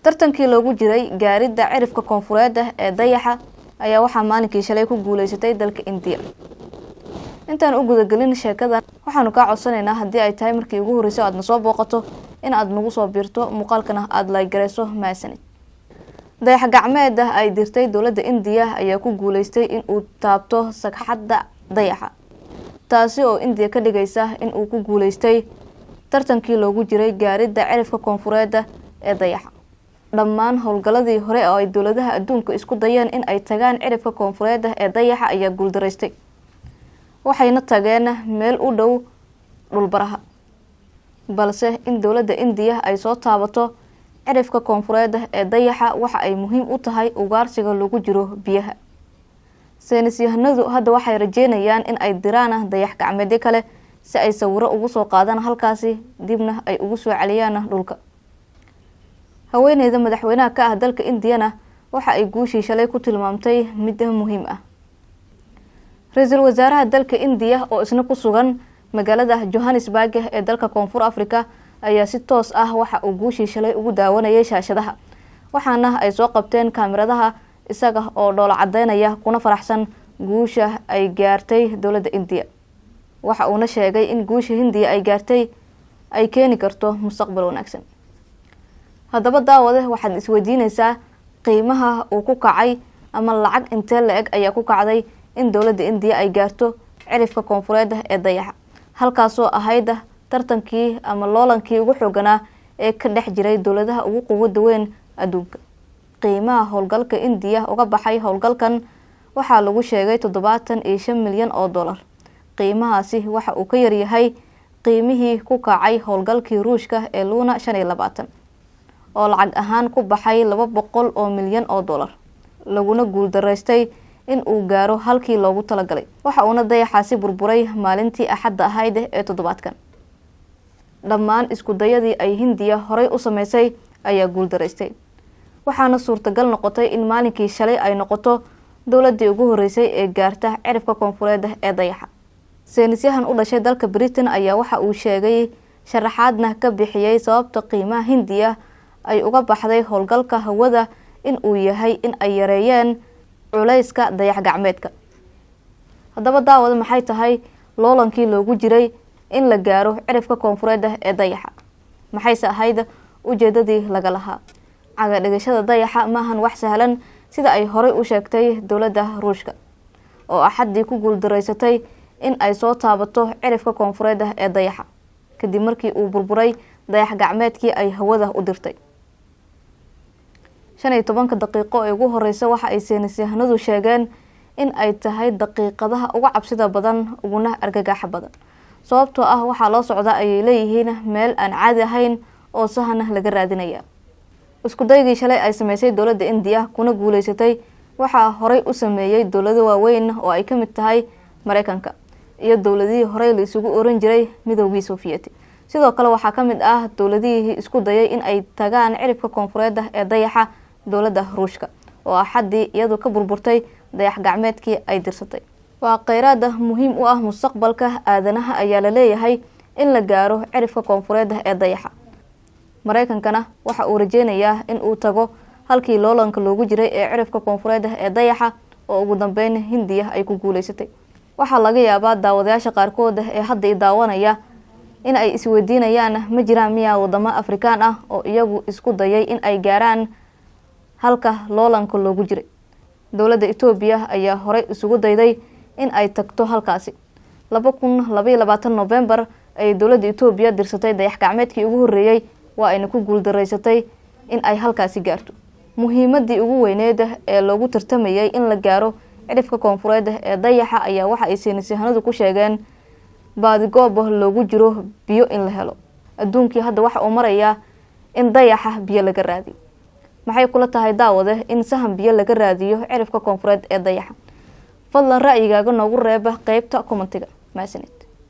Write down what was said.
tartankii loogu jiray gaaridda cirifka koonfureed ee dayaxa ayaa waxaa maalinkii shalay ku guuleysatay dalka India. intaan u gudagelin sheekadan waxaanu ka codsanaynaa haddii ay tahay markii ugu horeysay aad soo booqato in aad nagu soo biirto muuqaalkana aad like gareyso maasanid. dayax gacmeed ay dirtay dowladda India ayaa ku guuleystay in uu taabto sagxadda dayaxa, taasi oo India ka dhigaysa in uu ku guuleystay tartankii loogu jiray gaaridda cirifka koonfureed ee dayaxa. dhammaan howlgaladii hore oo ay dowladaha adduunka isku dayeen in ay tagaan cirifka koonfureed ee dayaxa ayaa guuldareystay, waxayna tageen meel u dhow dhulbaraha. balse in dowladda India ay soo taabato cirifka koonfureed ee dayaxa waxa ay muhiim u tahay ugaarsiga lagu jiro biyaha. saynisyahanadu hadda waxay rajeynayaan in ay diraan dayax gacmeedyo kale si ay sawiro ugu soo qaadaan halkaasi dibna ay ugu soo celiyaan dhulka. haweeneyda madaxweynaha ka ah dalka Indiana waxa ay guushii shalay ku tilmaamtay mid muhiim ah. ra'iisul wasaaraha dalka India oo isna ku sugan magaalada Johannesburg ee dalka Koonfur Afrika ayaa si toos ah waxa uu guushii shalay ugu daawanayay shaashadaha, waxaana ay soo qabteen kaamiradaha isaga oo dhoola cadeynaya kuna faraxsan guusha ay gaartay dowladda India. waxa uuna sheegay in guusha Hindiya ay gaartay ay keeni karto mustaqbal wanaagsan. haddaba daawade waxaad isweydiinaysaa qiimaha uu ku kacay ama lacag intee la-eg ayaa ku kacday in dowladda India ay gaarto cirifka koonfureed ee dayaxa, halkaasoo ahayd tartankii ama loolankii ugu xooganaa ee ka dhex jiray dowladaha ugu quwadda weyn adduunka. qiimaha howlgalka India uga baxay howlgalkan waxaa lagu sheegay 75 milyan oo dollar. qiimahaasi waxa uu ka yar yahay qiimihii ku kacay howlgalkii Ruushka ee Luna 25 oo lacag ahaan ku baxay 200 milyan oo dollar, laguna guuldareystay in uu gaaro halkii loogu talagalay. waxa uuna dayaxaasi burburay maalintii Axadda ahayd ee toddobaadkan. dhammaan isku dayadii ay Hindiya horey u sameysay ayaa guuldareystay, waxaana suurtagal noqotay in maalinkii shalay ay noqoto dowladdii ugu horeysay ee gaarta cirifka koonfureed ee dayaxa. saynisyahan u dhashay dalka Britain ayaa waxa uu sheegay sharaxaadna ka bixiyay sababta qiimaha Hindiya ay uga baxday howlgalka hawada in uu yahay in ay yareeyeen culayska dayax gacmeedka. haddaba daawada maxay tahay loolankii loogu jiray in la gaaro cirifka koonfureed ee dayaxa? maxayse ahayd ujeedadii laga lahaa? caga dhigashada dayaxa maahan wax sahlan sida ay horey u sheegtay dowladda Ruushka oo Axaddii ku guuldareysatay in ay soo taabato cirifka koonfureed ee dayaxa kadib markii uu burburay dayax gacmeedkii ay hawada u dirtay. 15 daqiiqo ee ugu horeysay waxa ay saynisyahanadu sheegeen in ay tahay daqiiqadaha ugu cabsida badan uguna argagaxa badan, sababtoo ah waxaa loo socdaa ayay leeyihiin meel aan caadi ahayn oo sahana laga raadinaya. isku daygii shalay ay sameysay dowladda India kuna guuleysatay waxaa horey u sameeyay dowlado waaweyn oo ay ka mid tahay Mareykanka iyo dowladihii horey la isugu oran jiray Midoogii Soviyeeti. sidoo kale waxaa ka mid ah dowladihii isku dayay in ay tagaan cirifka koonfureed ee dayaxa dowladda Ruushka oo Axaddii iyadoo ka burburtay dayax gacmeedkii ay dirsatay. waa kheyraad muhiim u ah mustaqbalka aadanaha ayaa la leeyahay in la gaaro cirifka koonfureed ee dayaxa. Mareykankana waxa uu rajeynayaa in uu tago halkii loolanka loogu jiray ee cirifka koonfureed ee dayaxa oo ugu dambeyn Hindiya ay ku guuleysatay. waxaa laga yaabaa daawadayaasha qaarkood ee hadda daawanaya in ay isweydiinayaan ma jiraan miyaa wadamo Afrikaan ah oo iyagu isku dayay in ay gaaraan halka loolanka loogu jiray. dowladda Itoobiya ayaa horey isugu dayday in ay tagto halkaasi. 2022 November ay dowladda Itoobiya dirsatay dayax gacmeedkii ugu horeeyay waa ayna ku guuldareysatay in ay halkaasi gaarto. muhiimadii ugu weyneed ee loogu tartamayay in la gaaro cirifka koonfureed ee dayaxa ayaa waxa ay saynisyahanadu ku sheegeen baadigoob loogu jiro biyo in la helo. adduunkii hadda waxa uu marayaa in dayaxa biyo laga raadiyo. maxay kula tahay daawade in sahan biyo laga raadiyo cirifka koonfureed ee dayaxa? fadlan ra'yigaaga noogu reeb qaybta commentiga. maasanid.